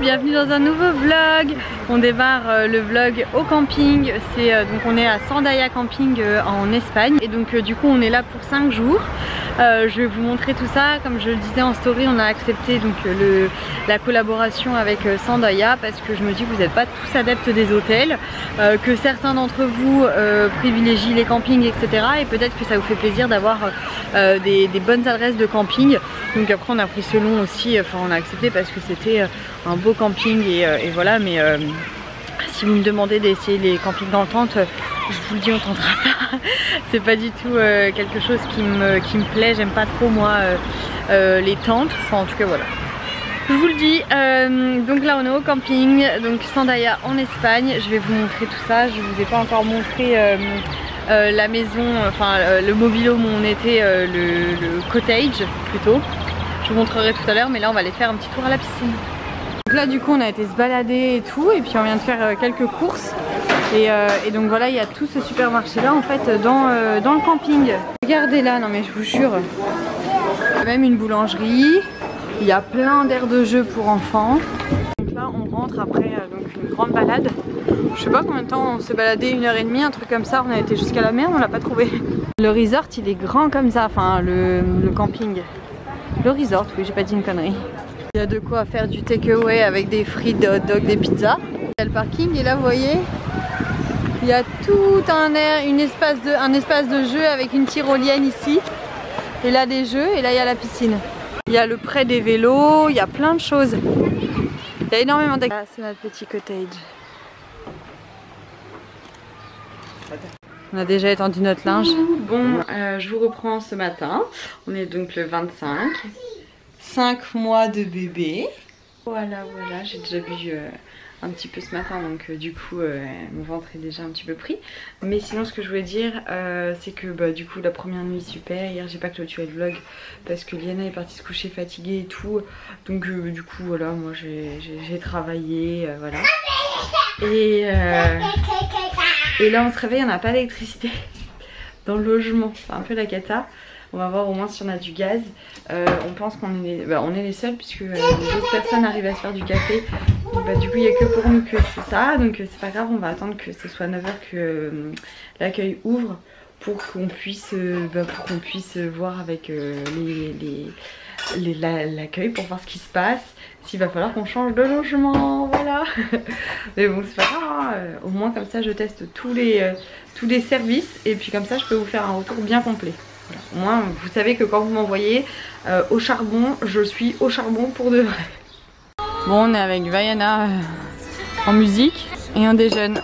bienvenue dans un nouveau vlog. On démarre le vlog au camping. Donc on est à Sandaia Camping en Espagne. Et donc du coup on est là pour 5 jours. Je vais vous montrer tout ça. Comme je le disais en story, on a accepté donc la collaboration avec Sandaia parce que je me dis que vous n'êtes pas tous adeptes des hôtels, que certains d'entre vous privilégient les campings, etc. Et peut-être que ça vous fait plaisir d'avoir des bonnes adresses de camping. Donc après on a pris selon aussi, enfin on a accepté parce que c'était un beau camping et voilà. Mais si vous me demandez d'essayer les campings dans le tente, je vous le dis, on tentera pas. C'est pas du tout quelque chose qui me plaît. J'aime pas trop moi les tentes, enfin en tout cas voilà. Je vous le dis, donc là on est au camping, donc Sandaia en Espagne. Je vais vous montrer tout ça. Je vous ai pas encore montré la maison, enfin le mobile home où on était, le cottage plutôt. Je vous montrerai tout à l'heure, mais là on va aller faire un petit tour à la piscine. Donc là du coup on a été se balader et tout, et puis on vient de faire quelques courses. Et donc voilà, il y a tout ce supermarché là en fait dans le camping. Regardez là, non mais je vous jure. Il y a même une boulangerie, il y a plein d'aires de jeu pour enfants. Donc là on rentre après donc une grande balade. Je sais pas combien de temps on s'est baladé, 1h30, un truc comme ça. On a été jusqu'à la mer, on l'a pas trouvé. Le resort il est grand comme ça, enfin le camping. Le resort, oui, j'ai pas dit une connerie. Il y a de quoi faire du takeaway avec des frites, des hot dogs, des pizzas. Il y a le parking et là vous voyez, il y a tout un espace de jeu avec une tyrolienne ici. Et là des jeux, et là il y a la piscine. Il y a le prêt des vélos, il y a plein de choses. Il y a énormément d'activités. Là c'est notre petit cottage. On a déjà étendu notre linge. Bon, je vous reprends ce matin. On est donc le 25. 5 mois de bébé. Voilà, j'ai déjà bu un petit peu ce matin, donc du coup mon ventre est déjà un petit peu pris. Mais sinon ce que je voulais dire c'est que du coup la première nuit super. Hier j'ai pas clôturé le vlog parce que Liana est partie se coucher fatiguée et tout. Donc du coup voilà, moi j'ai travaillé, voilà. Et là on se réveille, on n'a pas d'électricité dans le logement, c'est un peu la cata. On va voir au moins si on a du gaz. On pense qu'on est, on est les seuls puisque les autres personnes arrivent à se faire du café. Donc, du coup il n'y a que pour nous que c'est ça. Donc c'est pas grave, on va attendre que ce soit 9 h que l'accueil ouvre pour qu'on puisse, voir avec l'accueil pour voir ce qui se passe. S'il va falloir qu'on change de logement, voilà. Mais bon c'est pas grave, hein. Au moins comme ça je teste tous les services et puis comme ça je peux vous faire un retour bien complet. Voilà. Au moins vous savez que quand vous m'envoyez au charbon, je suis au charbon pour de vrai. Bon, on est avec Vaiana en musique et on déjeune.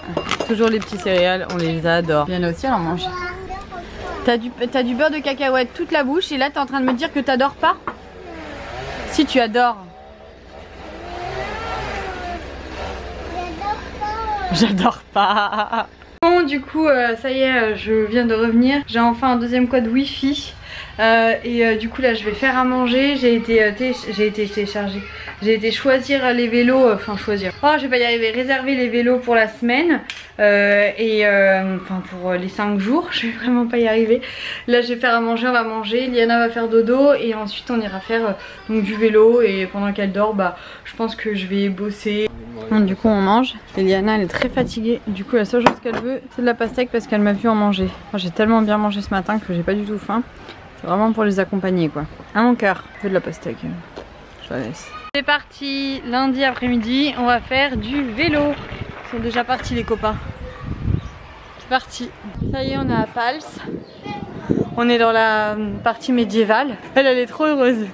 Toujours les petits céréales, on les adore. Vaiana aussi elle en mange. T'as du beurre de cacahuète toute la bouche et là t'es en train de me dire que t'adores pas? Si tu adores. J'adore pas. Bon du coup ça y est, je viens de revenir. J'ai enfin un deuxième code wifi. Du coup là je vais faire à manger. J'ai été choisir les vélos, enfin choisir, oh je vais pas y arriver, réserver les vélos pour la semaine enfin pour les 5 jours. Je vais vraiment pas y arriver. Là je vais faire à manger, on va manger, Liana va faire dodo et ensuite on ira faire donc du vélo. Et pendant qu'elle dort je pense que je vais bosser. Donc, du coup on mange et Liana elle est très fatiguée. Du coup la seule chose qu'elle veut c'est de la pastèque parce qu'elle m'a vu en manger. J'ai tellement bien mangé ce matin que j'ai pas du tout faim. C'est vraiment pour les accompagner quoi. À mon cœur, je veux de la pastèque. Je la laisse. C'est parti, lundi après-midi, on va faire du vélo. Ils sont déjà partis les copains. C'est parti. Ça y est, on est à Pals. On est dans la partie médiévale. Elle est trop heureuse.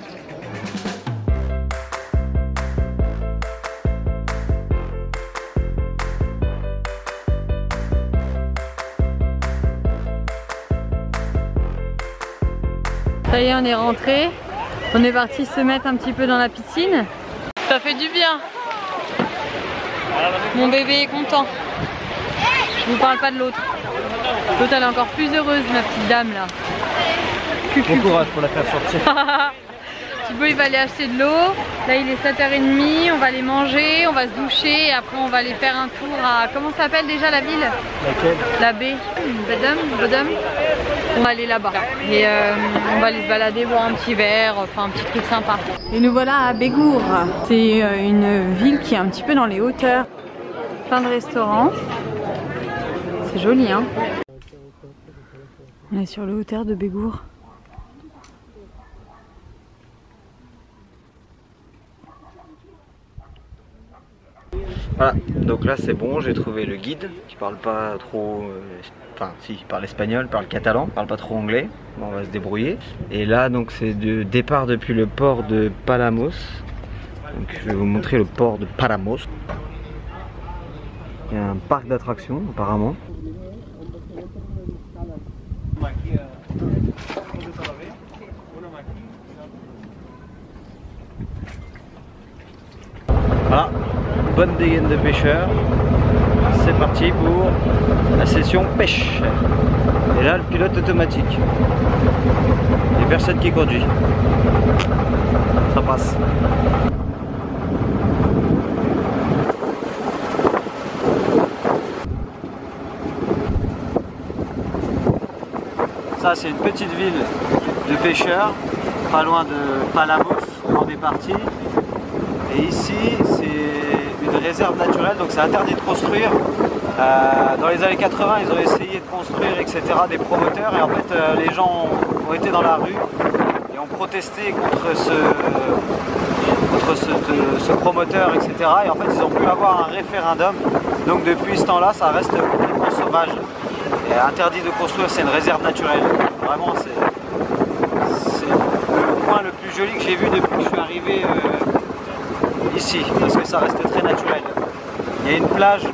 Ça y est, on est rentré. On est parti se mettre un petit peu dans la piscine. Ça fait du bien. Mon bébé est content. Je vous parle pas de l'autre. L'autre elle est encore plus heureuse, ma petite dame là. Bon courage pour la faire sortir. Thibaut il va aller acheter de l'eau. Là il est 7h30, on va aller manger, on va se doucher et après on va aller faire un tour à... Comment ça s'appelle déjà la ville? Laquelle? La baie. Bodum. On va aller là-bas et on va aller se balader, boire un petit verre, enfin un petit truc sympa. Et nous voilà à Bégour. C'est une ville qui est un petit peu dans les hauteurs. Plein de restaurants. C'est joli, hein. On est sur les hauteurs de Bégour. Voilà, donc là c'est bon, j'ai trouvé le guide qui parle pas trop, enfin si, il parle espagnol, il parle catalan, il parle pas trop anglais, bon, on va se débrouiller. Et là donc c'est de départ depuis le port de Palamos, donc je vais vous montrer le port de Palamos. Il y a un parc d'attractions apparemment. Voilà. Bonne dégaine de pêcheurs, c'est parti pour la session pêche. Et là le pilote automatique, il n'y a personne qui conduit, ça passe. Ça c'est une petite ville de pêcheurs, pas loin de Palamos, on est parti. Et ici c'est une réserve naturelle, donc c'est interdit de construire. Dans les années 80, ils ont essayé de construire, etc., des promoteurs, et en fait les gens ont été dans la rue et ont protesté contre ce promoteur, etc. Et en fait ils ont pu avoir un référendum, donc depuis ce temps-là ça reste complètement sauvage. Et interdit de construire, c'est une réserve naturelle. Vraiment c'est le coin le plus joli que j'ai vu depuis que je suis arrivé ici, parce que ça reste très naturel. Il y a une plage où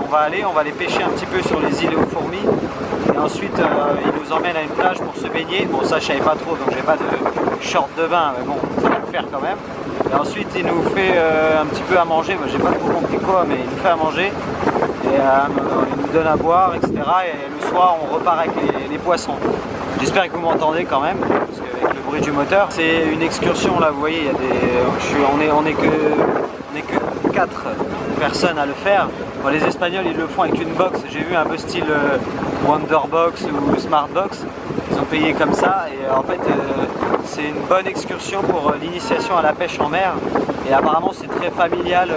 on va aller pêcher un petit peu sur les îles aux fourmis, et ensuite il nous emmène à une plage pour se baigner. Bon, ça je savais pas trop, donc j'ai pas de short de bain, mais bon, ça va le faire quand même. Et ensuite il nous fait un petit peu à manger, moi j'ai pas trop compris quoi, mais il nous fait à manger, et il nous donne à boire, etc. Et le soir on repart avec les poissons. J'espère que vous m'entendez quand même, parce qu'avec le bruit du moteur. C'est une excursion là, vous voyez, il y a des, on est que 4 personnes à le faire. Bon, les Espagnols ils le font avec une box, j'ai vu un peu style Wonderbox ou Smartbox. Ils ont payé comme ça, et en fait c'est une bonne excursion pour l'initiation à la pêche en mer. Et apparemment c'est très familial,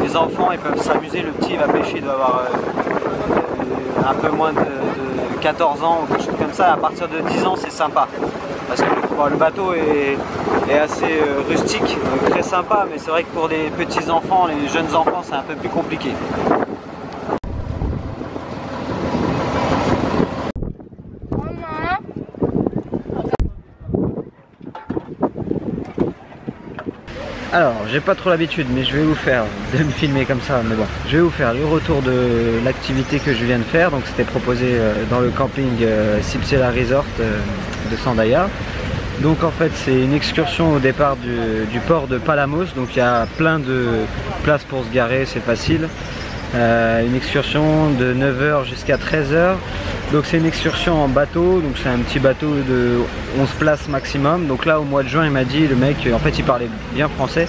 les enfants ils peuvent s'amuser, le petit va pêcher, il doit avoir un peu moins de 14 ans ou quelque chose comme ça. À partir de 10 ans c'est sympa, parce que bon, le bateau est assez rustique, donc très sympa, mais c'est vrai que pour les petits enfants, les jeunes enfants, c'est un peu plus compliqué. Alors, j'ai pas trop l'habitude, mais je vais vous faire de me filmer comme ça, mais bon, je vais vous faire le retour de l'activité que je viens de faire. Donc c'était proposé dans le camping Cipcela Resort de Sandaia. Donc en fait c'est une excursion au départ du port de Palamos, donc il y a plein de places pour se garer, c'est facile. Une excursion de 9h jusqu'à 13h. Donc c'est une excursion en bateau, donc c'est un petit bateau de 11 places maximum. Donc là au mois de juin il m'a dit, le mec, en fait il parlait bien français,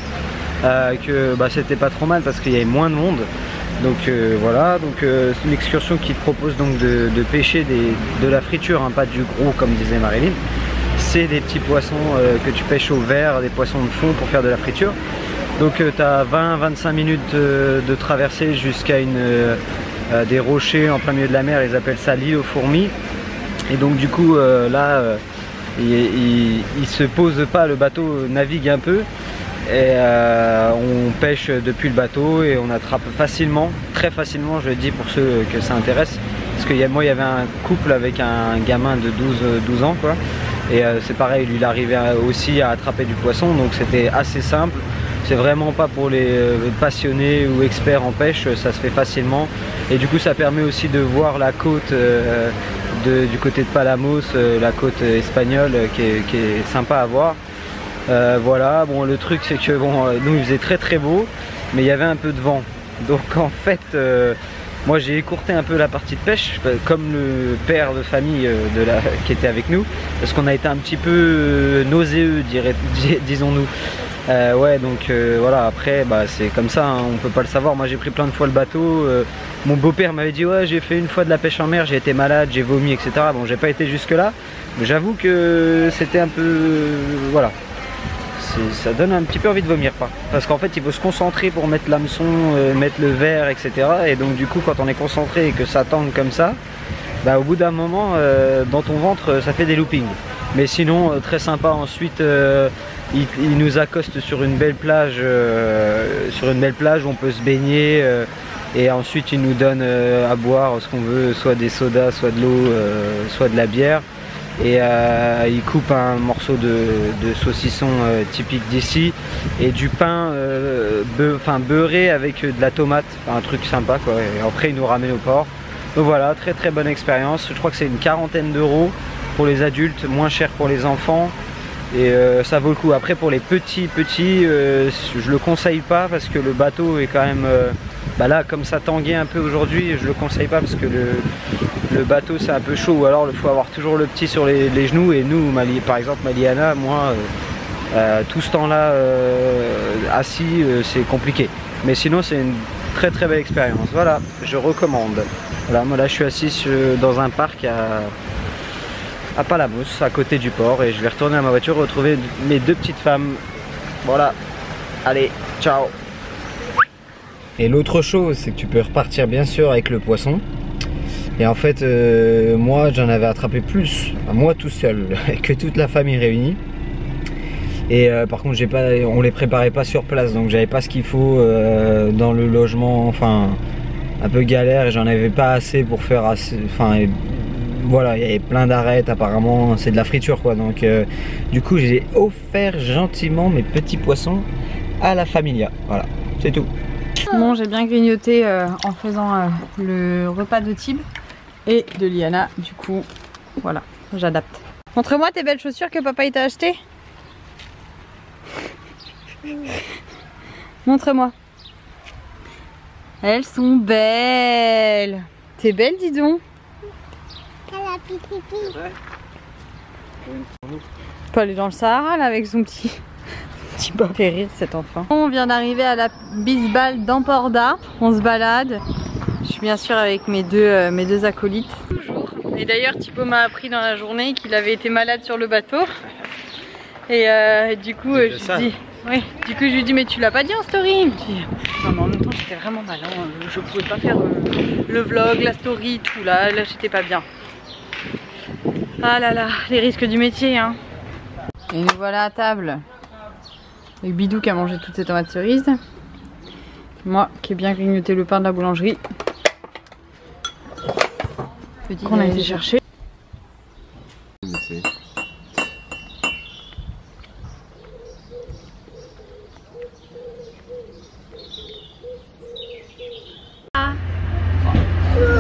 que bah, c'était pas trop mal parce qu'il y avait moins de monde. Donc voilà, donc c'est une excursion qui te propose donc de pêcher de la friture, hein, pas du gros comme disait Marilyn. C'est des petits poissons que tu pêches au vert, des poissons de fond pour faire de la friture. Donc tu as 20-25 minutes de traversée jusqu'à des rochers en plein milieu de la mer, ils appellent ça l'île aux fourmis. Et donc du coup là il se pose pas, le bateau navigue un peu, et on pêche depuis le bateau et on attrape facilement, très facilement je le dis pour ceux que ça intéresse, parce que moi il y avait un couple avec un gamin de 12 ans quoi, et c'est pareil, lui il arrivait aussi à attraper du poisson, donc c'était assez simple. C'est vraiment pas pour les passionnés ou experts en pêche, ça se fait facilement. Et du coup ça permet aussi de voir la côte du côté de Palamos, la côte espagnole qui est sympa à voir. Voilà, bon le truc c'est que bon, nous il faisait très beau, mais il y avait un peu de vent. Donc en fait, moi j'ai écourté un peu la partie de pêche, comme le père de famille qui était avec nous, parce qu'on a été un petit peu nauséeux, disons-nous. Ouais, donc voilà, après bah, c'est comme ça, hein, on peut pas le savoir. Moi j'ai pris plein de fois le bateau, mon beau-père m'avait dit ouais j'ai fait une fois de la pêche en mer, j'ai été malade, j'ai vomi, etc. Bon, j'ai pas été jusque là, mais j'avoue que c'était un peu, voilà, ça donne un petit peu envie de vomir, quoi. Parce qu'en fait il faut se concentrer pour mettre l'hameçon, mettre le verre, etc. Et donc du coup quand on est concentré et que ça tangue comme ça, bah, au bout d'un moment dans ton ventre ça fait des loopings. Mais sinon très sympa. Ensuite il nous accoste sur une belle plage où on peut se baigner, et ensuite il nous donne à boire ce qu'on veut, soit des sodas, soit de l'eau, soit de la bière. Et il coupe un morceau de saucisson typique d'ici et du pain beurré avec de la tomate, un truc sympa quoi. Et après il nous ramène au port. Donc voilà, très très bonne expérience. Je crois que c'est une quarantaine d'euros pour les adultes, moins cher pour les enfants. Et ça vaut le coup. Après pour les petits, je le conseille pas parce que le bateau est quand même bah là comme ça tanguait un peu aujourd'hui, je le conseille pas parce que le bateau c'est un peu chaud, ou alors il faut avoir toujours le petit sur les genoux. Et nous par exemple Maliana, moi tout ce temps là assis c'est compliqué, mais sinon c'est une très très belle expérience. Voilà, je recommande. Voilà, moi là je suis assis dans un parc à Palamos, à côté du port, et je vais retourner à ma voiture retrouver mes deux petites femmes. Voilà, allez, ciao. Et l'autre chose, c'est que tu peux repartir bien sûr avec le poisson. Et en fait, moi j'en avais attrapé plus, moi tout seul, que toute la famille réunie. Et par contre, on les préparait pas sur place, donc j'avais pas ce qu'il faut dans le logement, enfin un peu galère, et j'en avais pas assez pour faire assez, enfin voilà, il y avait plein d'arêtes, apparemment c'est de la friture quoi. Donc du coup j'ai offert gentiment mes petits poissons à la familia. Voilà, c'est tout. Bon, j'ai bien grignoté en faisant le repas de Tib et de Liana. Du coup, voilà, j'adapte. Montre-moi tes belles chaussures que papa il t'a achetées. Montre-moi. Elles sont belles. T'es belle, dis donc. On peut aller dans le Sahara là avec son petit bas. Fait rire cet enfant. On vient d'arriver à la Bisbal d'Emporda. On se balade. Je suis bien sûr avec mes deux acolytes. Toujours. Et d'ailleurs Thibaut m'a appris dans la journée qu'il avait été malade sur le bateau. Et du coup je lui dis. Oui, du coup je lui dis mais tu l'as pas dit en story. Il me dit non mais en même temps j'étais vraiment malade, je pouvais pas faire le vlog, la story, tout là j'étais pas bien. Ah là là, les risques du métier hein. Et nous voilà à table. Avec Bidou qui a mangé toutes ces tomates cerises. Moi qui ai bien grignoté le pain de la boulangerie. Qu'on a été chercher.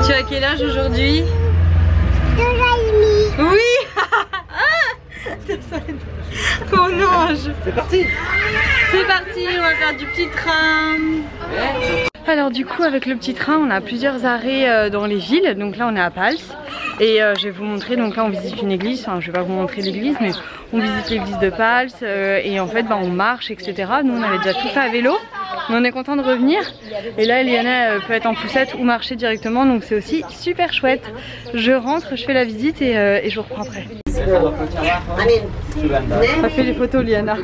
Tu as quel âge aujourd'hui? 2 ans et demi. Oui. Oh non. C'est parti. C'est parti, on va faire du petit train. Alors du coup avec le petit train on a plusieurs arrêts dans les villes. Donc là on est à Pals. Et je vais vous montrer, donc là on visite une église, enfin je vais pas vous montrer l'église mais on visite l'église de Pals et en fait bah, on marche etc. Nous on avait déjà tout fait à vélo mais on est content de revenir et là Eliana peut être en poussette ou marcher directement donc c'est aussi super chouette. Je rentre, je fais la visite et je vous reprends après. Ça fait les photos Liana.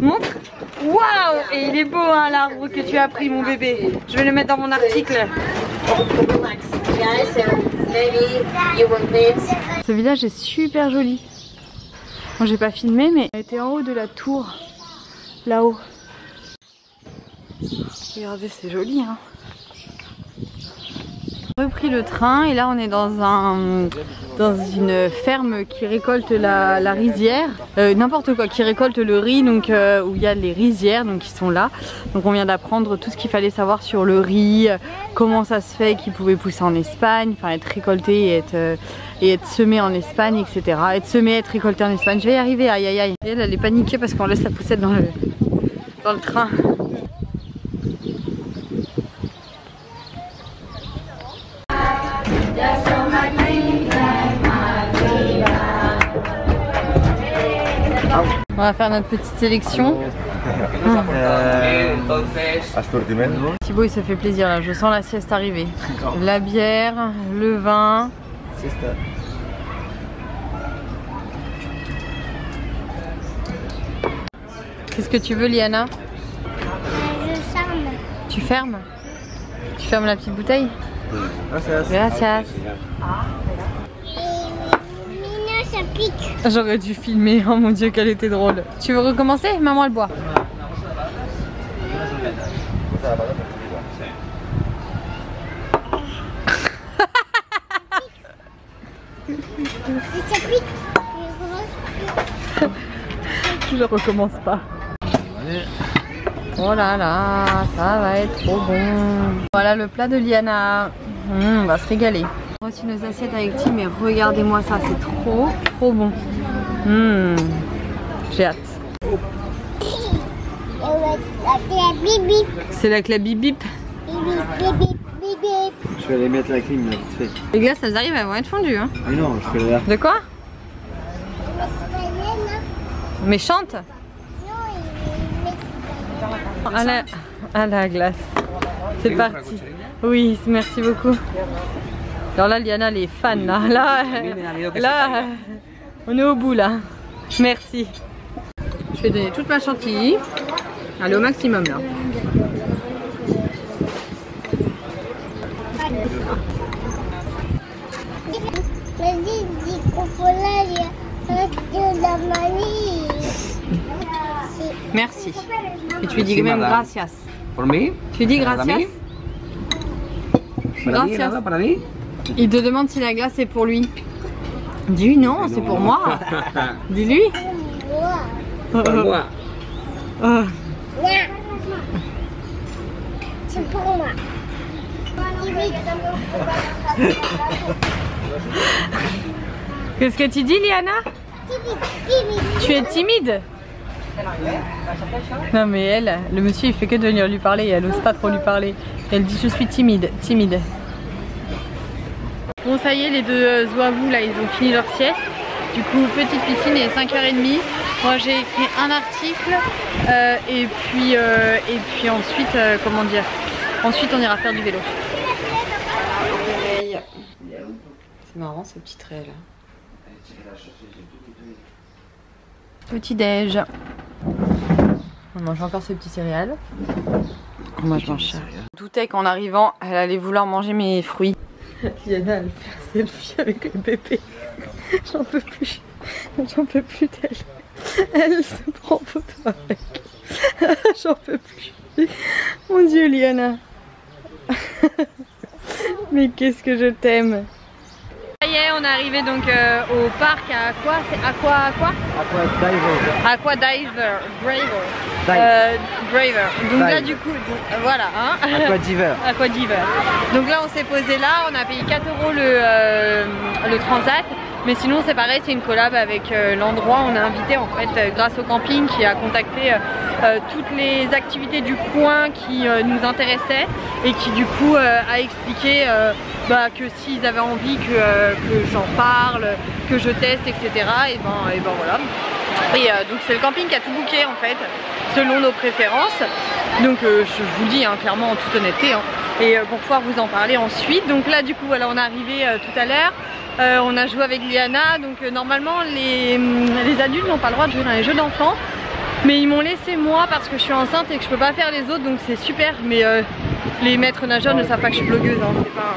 Montre. Waouh. Et il est beau hein, l'arbre que tu as pris mon bébé. Je vais le mettre dans mon article. Ce village est super joli. Moi j'ai pas filmé mais on était en haut de la tour. Là-haut. Regardez c'est joli hein. On a repris le train et là on est dans une ferme qui récolte la rizière, n'importe quoi, qui récolte le riz, donc où il y a les rizières donc qui sont là. Donc on vient d'apprendre tout ce qu'il fallait savoir sur le riz, comment ça se fait qu'il pouvait pousser en Espagne, enfin être récolté et être semé en Espagne, etc. Être semé, être récolté en Espagne. Je vais y arriver, aïe aïe aïe. Et elle est paniquée parce qu'on laisse la poussette dans le train. On va faire notre petite sélection. Thibaut il se fait plaisir là, je sens la sieste arriver. La bière, le vin. Qu'est-ce que tu veux Liana? Je ferme. Tu fermes? Tu fermes la petite bouteille? Gracias. Mignon, ça pique. J'aurais dû filmer, oh mon dieu qu'elle était drôle. Tu veux recommencer? Maman elle boit. Ça pique. Je recommence pas. Oh là là, ça va être trop bon. Voilà le plat de Liana. On va se régaler. On a reçu nos assiettes avec Tim, mais regardez-moi ça, c'est trop bon. J'ai hâte. La bip bip. C'est la clé bip bip. Bip bip bip bip bip. Je vais aller mettre la clim là, vite fait. Les glaces, elles arrivent, elles vont être fondues. Hein. Mais non, je fais l'air. De quoi? Méchante? À la glace. C'est parti. Oui, merci beaucoup. Alors là, Liana, elle est fan là. Là, on est au bout là. Merci. Je vais donner toute ma chantilly. Allez au maximum là. Vas-y, dis qu'on de la manie. Merci. Et tu lui dis même gracias. Pour moi? Tu dis gracias? Gracias. Il te demande si la glace est pour lui. Dis non, c'est pour moi. Dis-lui. Pour moi. C'est pour moi. Qu'est-ce que tu dis, Liana? Tu es timide? Non mais elle, le monsieur il fait que de venir lui parler et elle ose pas trop lui parler. Elle dit je suis timide. Bon ça y est, les deux zouavous là ils ont fini leur sieste. Du coup petite piscine et 5h30. Moi j'ai écrit un article et puis ensuite comment dire, ensuite on ira faire du vélo. C'est marrant ce petit trait là. Petit déj. On mange encore ce petit céréales. Moi je mange ça. Je doutais qu'en arrivant, elle allait vouloir manger mes fruits. Liana, elle fait un selfie avec le bébé. J'en peux plus. J'en peux plus d'elle. Elle se prend photo avec. J'en peux plus. Mon Dieu, Liana. Mais qu'est-ce que je t'aime. Ça y est, on est arrivé donc au parc à quoi? C'est Aqua Diver. Braver. Donc là du coup, voilà. Hein. Aqua Diver. Donc là on s'est posé là, on a payé 4 € le transat. Mais sinon c'est pareil, c'est une collab avec l'endroit. On a invité en fait grâce au camping qui a contacté toutes les activités du coin qui nous intéressaient et qui du coup a expliqué que s'ils avaient envie que j'en parle, que je teste, etc. Et ben voilà. Et donc c'est le camping qui a tout booké en fait, selon nos préférences. Donc je vous le dis hein, clairement en toute honnêteté hein, et pour pouvoir vous en parler ensuite. Donc là du coup voilà, on est arrivé tout à l'heure. On a joué avec Liana, donc normalement les adultes n'ont pas le droit de jouer dans les jeux d'enfants. Mais ils m'ont laissé moi parce que je suis enceinte et que je peux pas faire les autres, donc c'est super. Mais les maîtres nageurs ne savent pas que je suis blogueuse, hein, c'est pas,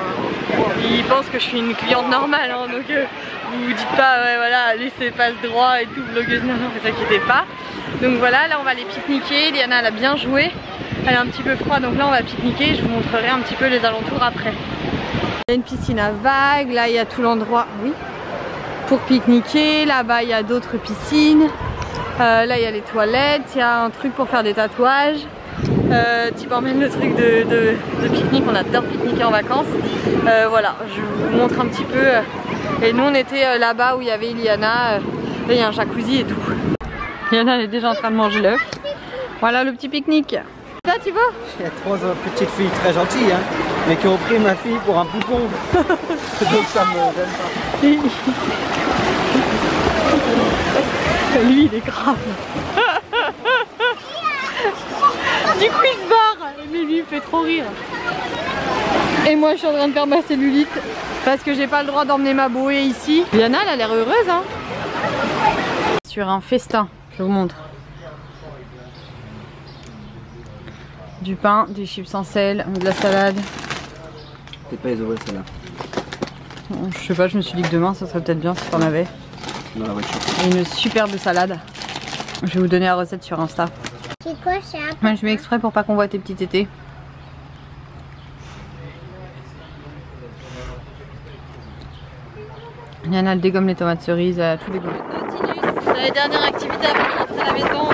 ils pensent que je suis une cliente normale, hein, donc vous vous dites pas ouais voilà laissez passe droit et tout, blogueuse, non, vous inquiétez pas. Donc voilà, là on va aller pique-niquer, Liana elle a bien joué, elle est un petit peu froide donc là on va pique-niquer, je vous montrerai un petit peu les alentours après. Il y a une piscine à vagues, là il y a tout l'endroit, oui, pour pique-niquer, là-bas il y a d'autres piscines. Là il y a les toilettes, il y a un truc pour faire des tatouages. Tu emmènes le truc de pique-nique, on adore pique-niquer en vacances. Voilà, je vous montre un petit peu. Et nous on était là-bas où il y avait Liana, et il y a un jacuzzi et tout. Liana elle est déjà en train de manger l'œuf. Voilà le petit pique-nique. Ça tu vois? Il y a 3 petites filles très gentilles hein, mais qui ont pris ma fille pour un poupon. Donc ça me gêne pas. Lui il est grave. Du coup il se barre. Mais lui il me fait trop rire. Et moi je suis en train de faire ma cellulite parce que j'ai pas le droit d'emmener ma Boé ici. Liana elle a l'air heureuse hein. Sur un festin, je vous montre. Du pain, des chips sans sel, de la salade. Peut-être pas les ouvrir celle-là. Je sais pas, je me suis dit que demain ça serait peut-être bien si t'en avais. Dans la voiture. Et une superbe salade. Je vais vous donner la recette sur Insta. C'est quoi ça? Moi je mets exprès pour pas qu'on voit tes petits tétés. Liana elle dégomme les tomates cerises, elle a tout dégommé. Nautilus, c'est la dernière activité avant de rentrer à la maison.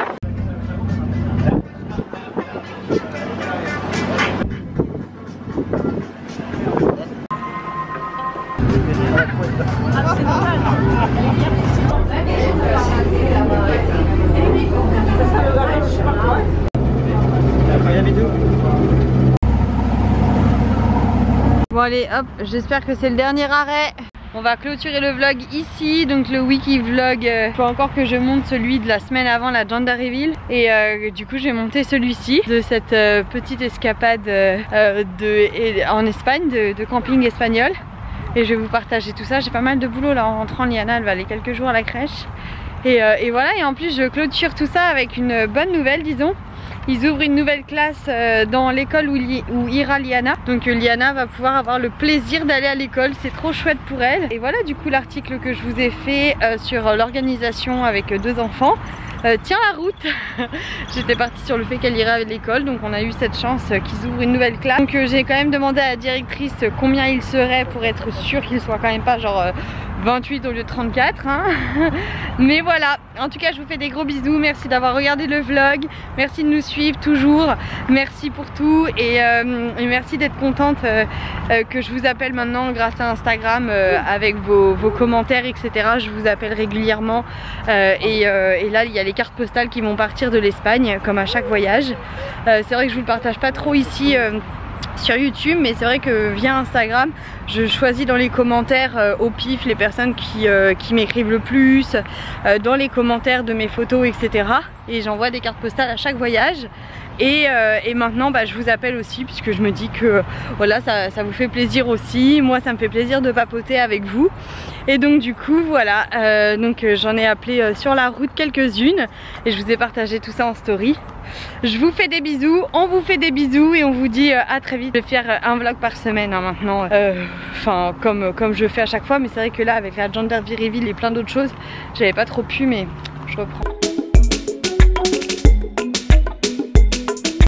Bon allez hop, j'espère que c'est le dernier arrêt. On va clôturer le vlog ici, donc le wiki vlog, il faut encore que je monte celui de la semaine avant la Jandaréville. Et du coup je vais monter celui-ci, de cette petite escapade en Espagne, de camping espagnol. Et je vais vous partager tout ça, j'ai pas mal de boulot là en rentrant, Liana elle va aller quelques jours à la crèche. Et voilà, et en plus je clôture tout ça avec une bonne nouvelle disons. Ils ouvrent une nouvelle classe dans l'école où ira Liana. Donc Liana va pouvoir avoir le plaisir d'aller à l'école, c'est trop chouette pour elle. Et voilà du coup l'article que je vous ai fait sur l'organisation avec 2 enfants. Tient la route. J'étais partie sur le fait qu'elle irait à l'école, donc on a eu cette chance qu'ils ouvrent une nouvelle classe. Donc j'ai quand même demandé à la directrice combien il serait pour être sûr qu'il soit quand même pas genre 28 au lieu de 34 hein. Mais voilà, en tout cas je vous fais des gros bisous, merci d'avoir regardé le vlog, merci de nous suivre toujours, merci pour tout et merci d'être contente que je vous appelle maintenant grâce à Instagram avec vos commentaires etc. Je vous appelle régulièrement et là il y a les cartes postales qui vont partir de l'Espagne comme à chaque voyage. C'est vrai que je vous le partage pas trop ici sur YouTube, mais c'est vrai que via Instagram je choisis dans les commentaires au pif les personnes qui m'écrivent le plus, dans les commentaires de mes photos etc. Et j'envoie des cartes postales à chaque voyage. Et maintenant bah, je vous appelle aussi puisque je me dis que voilà ça vous fait plaisir aussi, moi ça me fait plaisir de papoter avec vous. Et donc du coup voilà, donc j'en ai appelé sur la route quelques-unes et je vous ai partagé tout ça en story. Je vous fais des bisous, on vous fait des bisous et on vous dit à très vite. Je vais faire un vlog par semaine hein, maintenant, enfin comme je fais à chaque fois, mais c'est vrai que là avec la Jandaréville et plein d'autres choses j'avais pas trop pu, mais je reprends.